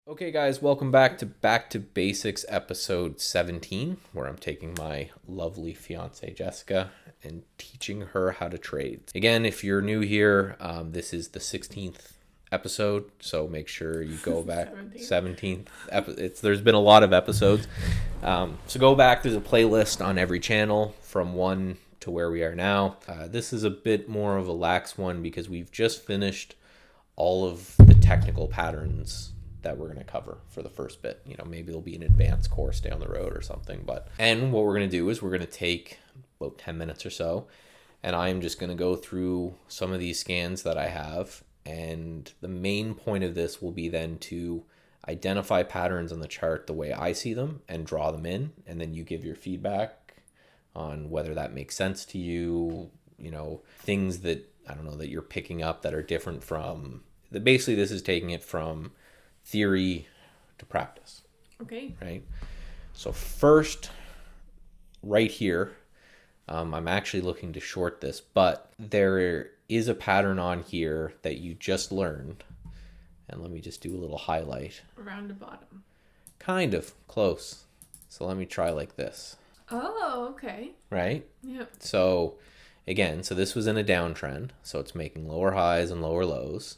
Okay, guys, welcome back to Basics episode 17, where I'm taking my lovely fiance Jessica and teaching her how to trade. Again, if you're new here, this is the 16th episode, so make sure you go back. 17th. There's been a lot of episodes, so go back. There's a playlist on every channel from 1 to where we are now. This is a bit more of a lax one because we've just finished all of the technical patterns that we're going to cover for the first bit. Maybe it'll be an advanced course down the road or something. And what we're going to do is we're going to take about 10 minutes or so, and I'm just going to go through some of these scans that I have. And the main point of this will be then to identify patterns on the chart the way I see them and draw them in. And then you give your feedback on whether that makes sense to you, things that, I don't know, that you're picking up that are different from, basically this is taking it from theory to practice. Okay. Right? So first, right here, I'm actually looking to short this, but there is a pattern on here that you just learned. And let me just do a little highlight. Around the bottom. Kind of close. So let me try like this. Oh, okay. Right? Yep. So again, this was in a downtrend. So it's making lower highs and lower lows.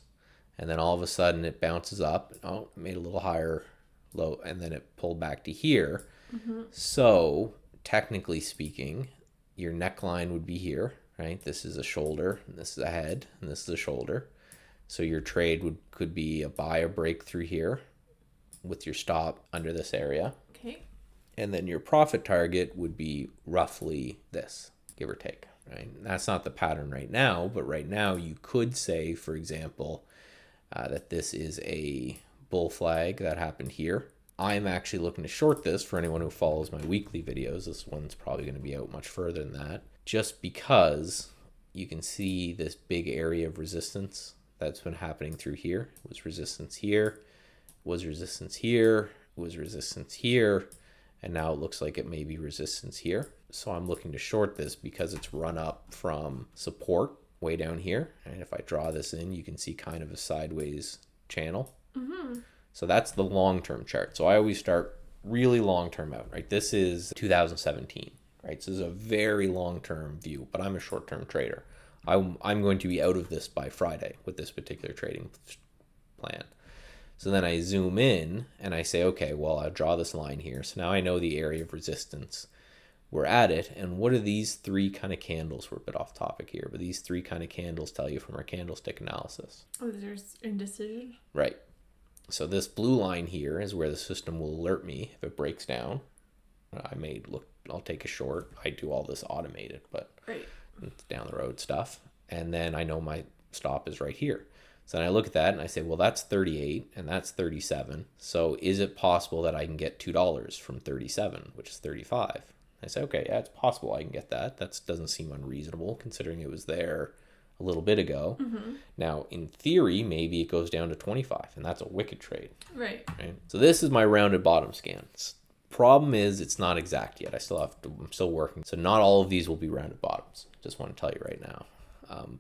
And then all of a sudden it bounces up. Oh, made a little higher low, and then it pulled back to here. Mm-hmm. So technically speaking, your neckline would be here, right? This is a shoulder, and this is a head, and this is a shoulder. So your trade could be a buy or break through here with your stop under this area. Okay. And then your profit target would be roughly this, give or take, right? And that's not the pattern right now, but right now you could say, for example, that this is a bull flag that happened here. I'm actually looking to short this for anyone who follows my weekly videos. This one's probably going to be out much further than that, just because you can see this big area of resistance that's been happening through here. It was resistance here, was resistance here, was resistance here, and now it looks like it may be resistance here. So I'm looking to short this because it's run up from support way down here, and if I draw this in, you can see kind of a sideways channel. Mm-hmm. So that's the long-term chart. So I always start really long-term out, right? This is 2017, right? So this is a very long-term view, but I'm a short-term trader. I'm going to be out of this by Friday with this particular trading plan. So then I zoom in and I say, okay, well, I'll draw this line here. So now I know the area of resistance. We're at it, and what do these three kind of candles, we're a bit off topic here, but these three kind of candles tell you from our candlestick analysis? Oh, there's indecision? Right. So this blue line here is where the system will alert me if it breaks down. I'll take a short. I do all this automated, but right. It's down the road stuff. And then I know my stop is right here. So then I look at that and I say, well, that's 38 and that's 37. So is it possible that I can get $2 from 37, which is 35? I say, okay, yeah, it's possible I can get that. That doesn't seem unreasonable considering it was there a little bit ago. Mm-hmm. Now, in theory, maybe it goes down to 25, and that's a wicked trade. Right. So this is my rounded bottom scan. Problem is, it's not exact yet. I'm still working. So not all of these will be rounded bottoms. Just want to tell you right now.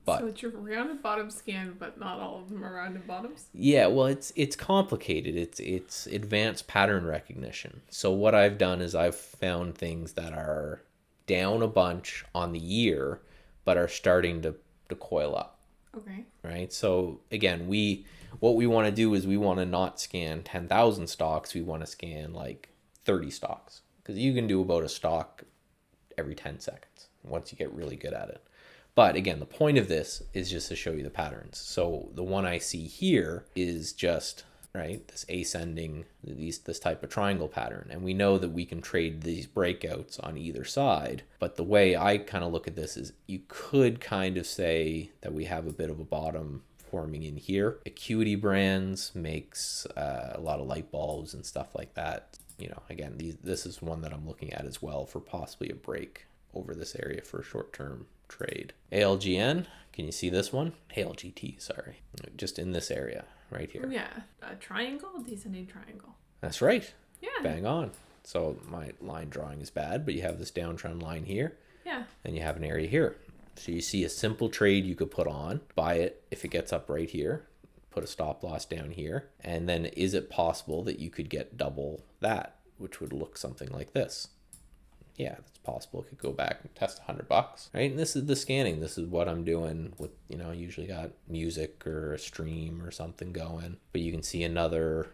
So it's your rounded bottom scan, but not all of them are rounded bottoms? Yeah, well, it's complicated. It's advanced pattern recognition. So what I've done is I've found things that are down a bunch on the year, but are starting to coil up. Okay. Right? So again, what we want to do is we want to not scan 10,000 stocks. We want to scan like 30 stocks, because you can do about a stock every 10 seconds once you get really good at it. But again, the point of this is just to show you the patterns. So the one I see here is just, right, this ascending, this type of triangle pattern. And we know that we can trade these breakouts on either side. But the way I kind of look at this is you could kind of say that we have a bit of a bottom forming in here. Acuity Brands makes a lot of light bulbs and stuff like that. Again, this is one that I'm looking at as well for possibly a break over this area for a short-term trade. ALGN, can you see this one? ALGT, sorry. Just in this area right here. Yeah, a triangle, descending triangle. That's right. Yeah. Bang on. So my line drawing is bad, but you have this downtrend line here. Yeah. And you have an area here. So you see a simple trade you could put on, buy it if it gets up right here, put a stop loss down here. And then is it possible that you could get double that, which would look something like this? Yeah, that's possible. It could go back and test $100, right? And this is the scanning. This is what I'm doing with, I usually got music or a stream or something going, but you can see another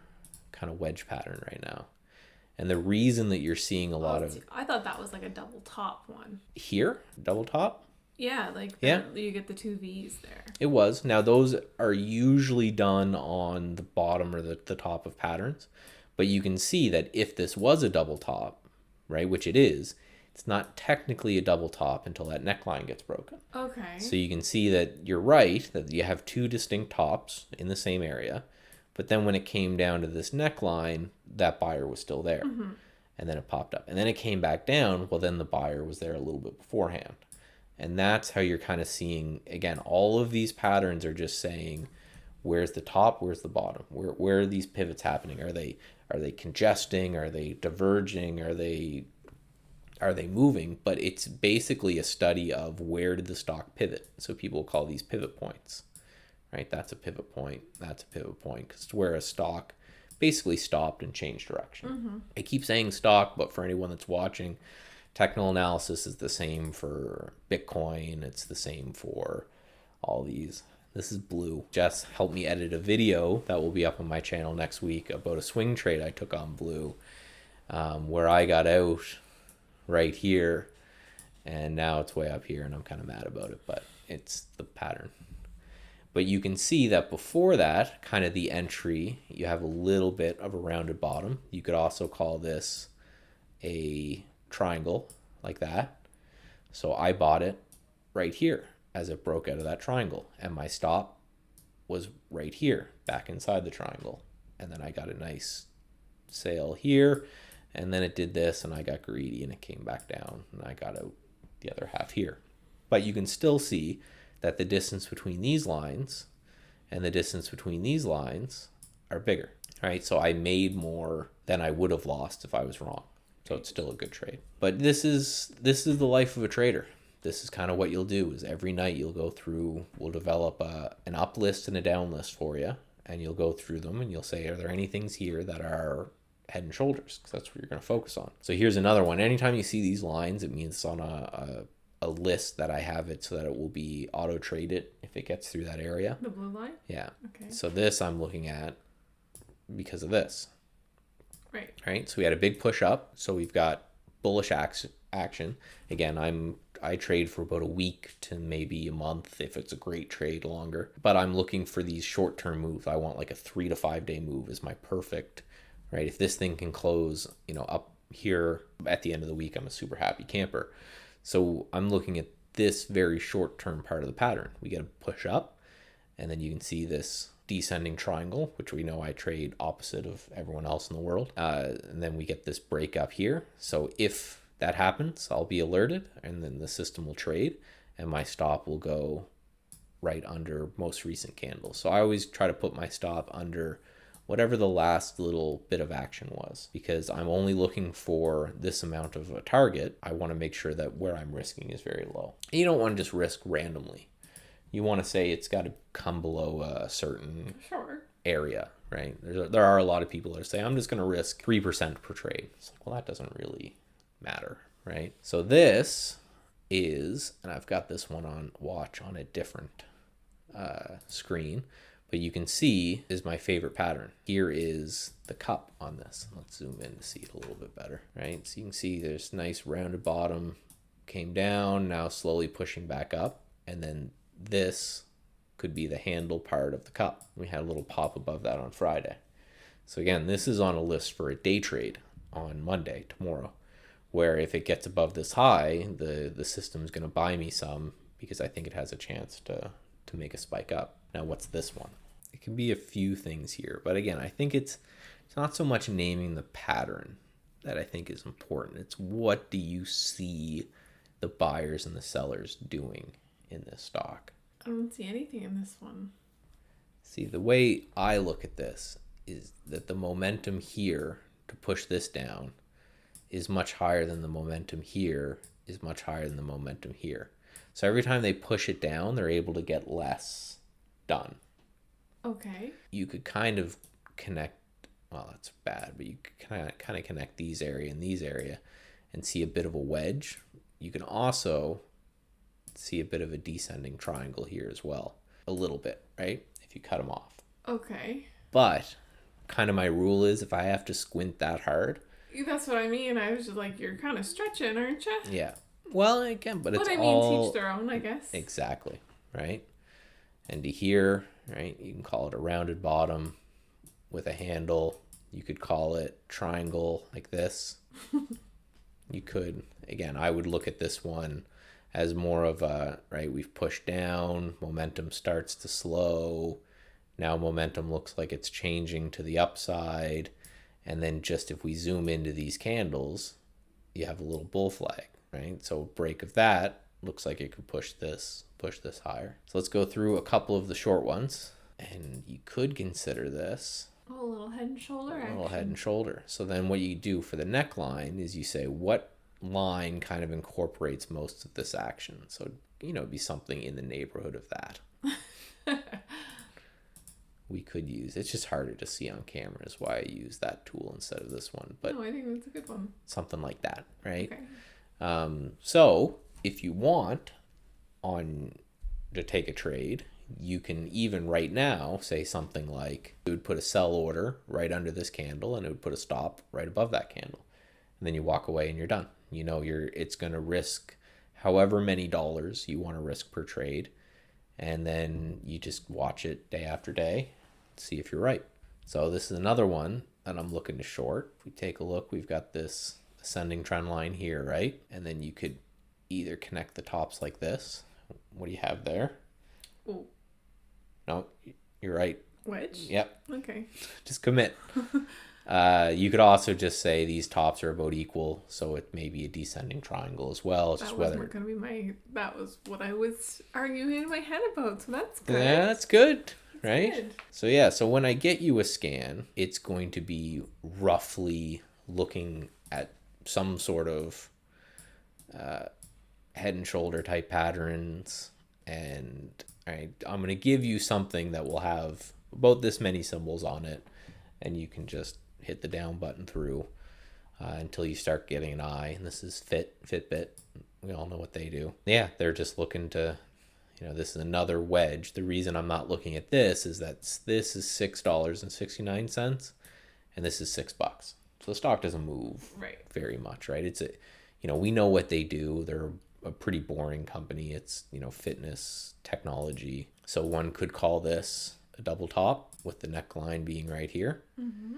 kind of wedge pattern right now. And the reason that you're seeing a lot of... I thought that was like a double top one. Here? Double top? Yeah, like yeah. You get the two V's there. It was. Now, those are usually done on the bottom or the top of patterns. But you can see that if this was a double top, right, which it is, it's not technically a double top until that neckline gets broken. Okay. So you can see that you're right, that you have two distinct tops in the same area. But then when it came down to this neckline, that buyer was still there. Mm-hmm. And then it popped up. And then it came back down. Well, then the buyer was there a little bit beforehand. And that's how you're kind of seeing, again, all of these patterns are just saying, where's the top, where's the bottom? Where are these pivots happening? Are they congesting? Are they diverging? Are they moving? But it's basically a study of where did the stock pivot. So people call these pivot points. Right, that's a pivot point. That's a pivot point because it's where a stock basically stopped and changed direction. Mm-hmm. I keep saying stock, but for anyone that's watching, technical analysis is the same for Bitcoin. It's the same for all these. This is blue. Jess helped me edit a video that will be up on my channel next week about a swing trade I took on blue, where I got out right here, and now it's way up here, and I'm kind of mad about it, but it's the pattern. But you can see that before that, kind of the entry, you have a little bit of a rounded bottom. You could also call this a triangle like that. So I bought it right here as it broke out of that triangle. And my stop was right here, back inside the triangle. And then I got a nice sale here. And then it did this, and I got greedy, and it came back down. And I got out the other half here. But you can still see that the distance between these lines and the distance between these lines are bigger, right? So I made more than I would have lost if I was wrong. So it's still a good trade. But this is the life of a trader. This is kind of what you'll do is every night you'll go through, we'll develop an up list and a down list for you, and you'll go through them and you'll say, are there any things here that are head and shoulders? Because that's what you're going to focus on. So here's another one. Anytime you see these lines, it means it's on a list that I have it so that it will be auto traded if it gets through that area. The blue line? Yeah. Okay. So this I'm looking at because of this. Right. Right. So we had a big push up. So we've got bullish action. Again, I trade for about a week to maybe a month if it's a great trade, longer. But I'm looking for these short-term moves. I want like a 3 to 5 day move is my perfect, right? If this thing can close, up here at the end of the week, I'm a super happy camper. So I'm looking at this very short-term part of the pattern. We get a push up, and then you can see this descending triangle, which we know I trade opposite of everyone else in the world. And then we get this break up here. So if that happens, I'll be alerted, and then the system will trade, and my stop will go right under most recent candles. So I always try to put my stop under whatever the last little bit of action was, because I'm only looking for this amount of a target. I want to make sure that where I'm risking is very low. And you don't want to just risk randomly. You want to say it's got to come below a certain area, right? There are a lot of people that say, I'm just going to risk 3% per trade. It's like, well, that doesn't really matter, right? So this is, and I've got this one on watch on a different screen, but you can see is my favorite pattern. Here is the cup on this. Let's zoom in to see it a little bit better, right? So you can see there's nice rounded bottom, came down, now slowly pushing back up. And then this could be the handle part of the cup. We had a little pop above that on Friday. So again, this is on a list for a day trade on Monday, tomorrow, where if it gets above this high, the system's going to buy me some because I think it has a chance to make a spike up. Now, what's this one? It can be a few things here, but again, I think it's not so much naming the pattern that I think is important. It's what do you see the buyers and the sellers doing in this stock? I don't see anything in this one. See, the way I look at this is that the momentum here to push this down is much higher than the momentum here is much higher than the momentum here. So every time they push it down, they're able to get less done. Okay. You could kind of connect, well, that's bad, but you could kind of connect these area and these area and see a bit of a wedge. You can also see a bit of a descending triangle here as well. A little bit, right? If you cut them off. Okay. But kind of my rule is if I have to squint that hard. That's what I mean. I was just like, you're kind of stretching, aren't you? Yeah. Well, again, but it's But I mean, all teach their own, I guess. exactly, right? And to here, right, you can call it a rounded bottom with a handle. You could call it triangle like this. You could, again, I would look at this one as more of a, right, we've pushed down, momentum starts to slow. Now momentum looks like it's changing to the upside. And then just if we zoom into these candles, you have a little bull flag, right? So a break of that looks like it could push this higher. So let's go through a couple of the short ones. And you could consider this Oh, a little head and shoulder action. a little head and shoulder. So then what you do for the neckline is you say what line kind of incorporates most of this action. So, it'd be something in the neighborhood of that. We could use, it's just harder to see on camera is why I use that tool instead of this one. But no, I think that's a good one. Something like that, right? Okay. So if you want to take a trade, you can even right now say something like it would put a sell order right under this candle and it would put a stop right above that candle. And then you walk away and you're done. It's going to risk however many dollars you want to risk per trade. And then you just watch it day after day, see if you're right. So this is another one that I'm looking to short. If we take a look, we've got this ascending trend line here, right? And then you could either connect the tops like this. What do you have there? Oh. No, you're right. Wedge? Yep. Okay. Just commit. You could also just say these tops are about equal, so it may be a descending triangle as well. It's That just wasn't whether going to be that was what I was arguing in my head about, so that's good. Yeah, that's good, right? Good. So when I get you a scan, it's going to be roughly looking at some sort of head and shoulder type patterns, and I'm going to give you something that will have about this many symbols on it, and you can just hit the down button through until you start getting an eye. And this is Fitbit. We all know what they do. Yeah, they're just looking to, this is another wedge. The reason I'm not looking at this is that this is $6.69 and this is $6. So the stock doesn't move very much, right? It's we know what they do. They're a pretty boring company. It's, fitness technology. So one could call this a double top with the neckline being right here. Mm-hmm.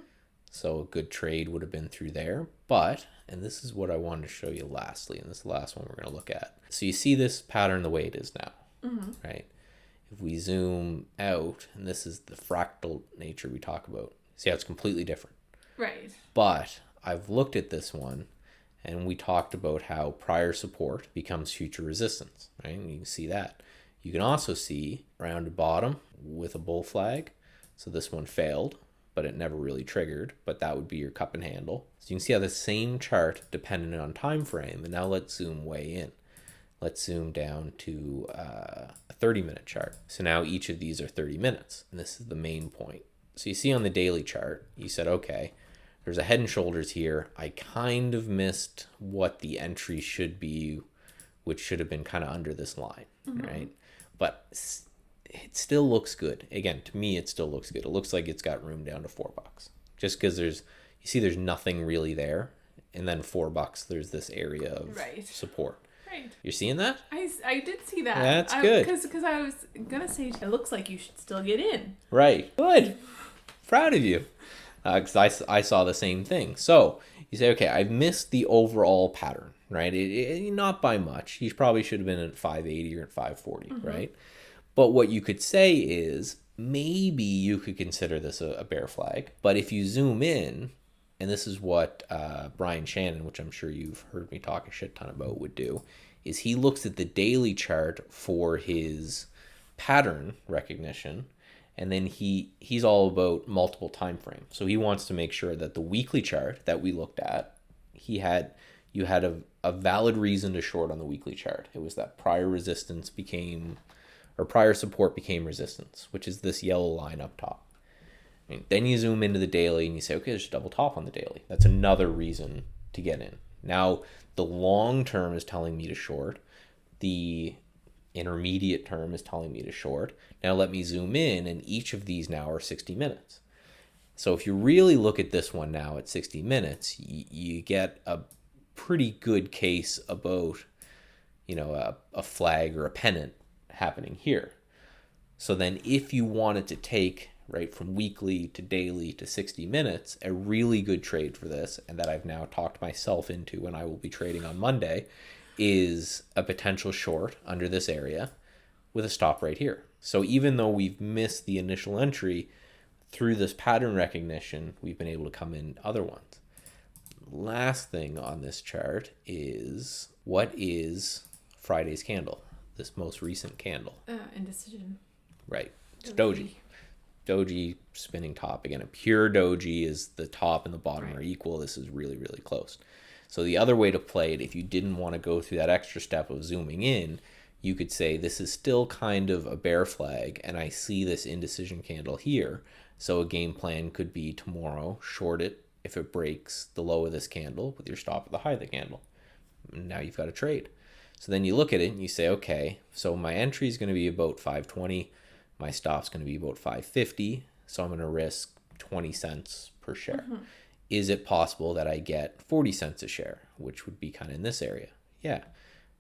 So a good trade would have been through there. But, and this is what I wanted to show you lastly, and this is the last one we're going to look at. So you see this pattern the way it is now, right? If we zoom out, and this is the fractal nature we talk about, see how it's completely different. Right. But I've looked at this one, and we talked about how prior support becomes future resistance, right? And you can see that. You can also see rounded bottom with a bull flag. So this one failed, but it never really triggered, but that would be your cup and handle. So you can see how the same chart dependent on time frame. And now let's zoom way in. Let's zoom down to a 30-minute chart. So now each of these are 30 minutes, and this is the main point. So you see on the daily chart, you said, okay, there's a head and shoulders here. I kind of missed what the entry should be, which should have been kind of under this line, right? But it still looks good. Again, to me, it still looks good. It looks like it's got room down to $4. Just because there's nothing really there. And then $4, there's this area of support. Right. You're seeing that? I did see that. That's good. Because I was going to say, it looks like you should still get in. Right. Good. Proud of you. Because I saw the same thing. So you say, okay, I've missed the overall pattern, right? Not by much. He probably should have been at 580 or at 540, right? But what you could say is maybe you could consider this a bear flag. But if you zoom in, and this is what Brian Shannon, which I'm sure you've heard me talk a shit ton about, would do, is he looks at the daily chart for his pattern recognition, and then he's all about multiple time frames. So he wants to make sure that the weekly chart that we looked at, you had a valid reason to short on the weekly chart. It was that prior resistance became or prior support became resistance, which is this yellow line up top. And then you zoom into the daily and you say, okay, there's a double top on the daily. That's another reason to get in. Now, the long term is telling me to short. The intermediate term is telling me to short. Now let me zoom in, and each of these now are 60 minutes. So if you really look at this one now at 60 minutes, you get a pretty good case about, a flag or a pennant happening here. So then if you wanted to take, right, from weekly to daily to 60 minutes, a really good trade for this, and that I've now talked myself into and I will be trading on Monday, is a potential short under this area with a stop right here. So even though we've missed the initial entry, through this pattern recognition, we've been able to come in other ones. Last thing on this chart is, what is Friday's candle? This most recent candle. Indecision. Right. It's doji. Doji spinning top. Again, a pure doji is the top and the bottom are equal. This is really, really close. So the other way to play it, if you didn't want to go through that extra step of zooming in, you could say this is still kind of a bear flag, and I see this indecision candle here. So a game plan could be tomorrow, short it if it breaks the low of this candle with your stop at the high of the candle. Now you've got a trade. So then you look at it and you say, okay, so my entry is going to be about 520. My stop's going to be about 550. So I'm going to risk 20 cents per share. Mm-hmm. Is it possible that I get 40 cents a share, which would be kind of in this area? Yeah.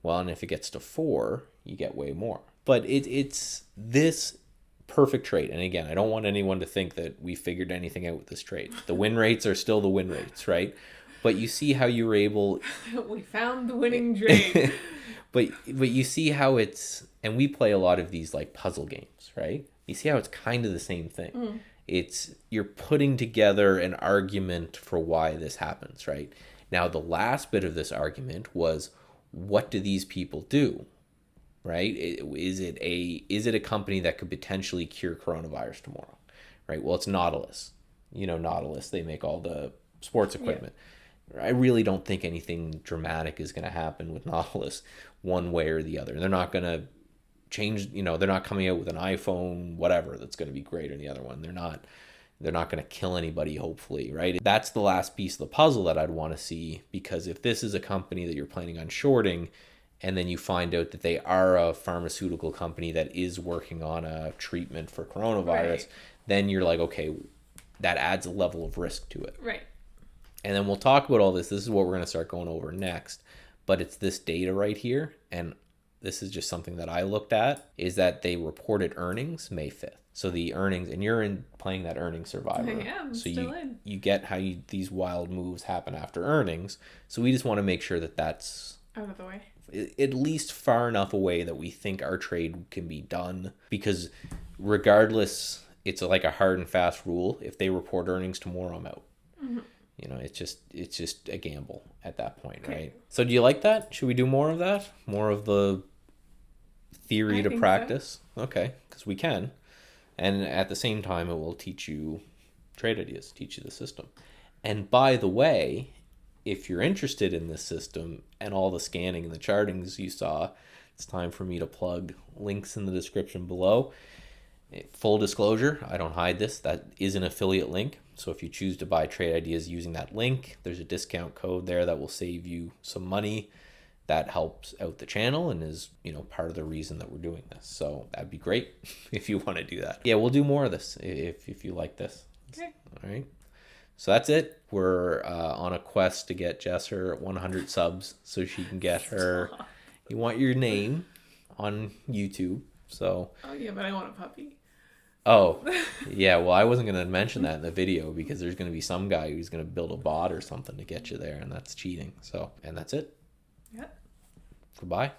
Well, and if it gets to 4, you get way more. But it's this perfect trade. And again, I don't want anyone to think that we figured anything out with this trade. The win rates are still the win rates, right? But you see how you were able... We found the winning trade. but you see how it's... And we play a lot of these like puzzle games, right? You see how it's kind of the same thing. Mm. You're putting together an argument for why this happens, right? Now, the last bit of this argument was, what do these people do, right? Is it a company that could potentially cure coronavirus tomorrow, right? Well, it's Nautilus. Nautilus, they make all the sports equipment. Yeah. I really don't think anything dramatic is going to happen with Nautilus one way or the other. They're not going to change, they're not coming out with an iPhone, whatever, that's going to be greater than the other one. They're not going to kill anybody, hopefully, right? That's the last piece of the puzzle that I'd want to see, because if this is a company that you're planning on shorting, and then you find out that they are a pharmaceutical company that is working on a treatment for coronavirus, then you're like, okay, that adds a level of risk to it. Right. And then we'll talk about all this. This is what we're going to start going over next. But it's this data right here, and this is just something that I looked at, is that they reported earnings May 5th. So the earnings, and you're playing that earnings survivor. I am, so still in. You get how these wild moves happen after earnings. So we just want to make sure that that's out of the way. At least far enough away that we think our trade can be done. Because regardless, it's like a hard and fast rule. If they report earnings tomorrow, I'm out. Mm-hmm. It's just a gamble at that point, okay. Right? So do you like that? Should we do more of that? More of the theory to practice? So. Okay, because we can. And at the same time, it will teach you trade ideas, teach you the system. And by the way, if you're interested in this system and all the scanning and the chartings you saw, it's time for me to plug links in the description below. Full disclosure, I don't hide this. That is an affiliate link. So if you choose to buy trade ideas using that link, there's a discount code there that will save you some money. That helps out the channel and is, part of the reason that we're doing this. So that'd be great if you want to do that. Yeah, we'll do more of this if you like this. Okay. All right. So that's it. We're on a quest to get Jess her 100 subs so she can get her... You want your name on YouTube, so... Oh, yeah, but I want a puppy. Oh, yeah, well, I wasn't going to mention that in the video because there's going to be some guy who's going to build a bot or something to get you there, and that's cheating. So, and that's it. Yeah. Goodbye.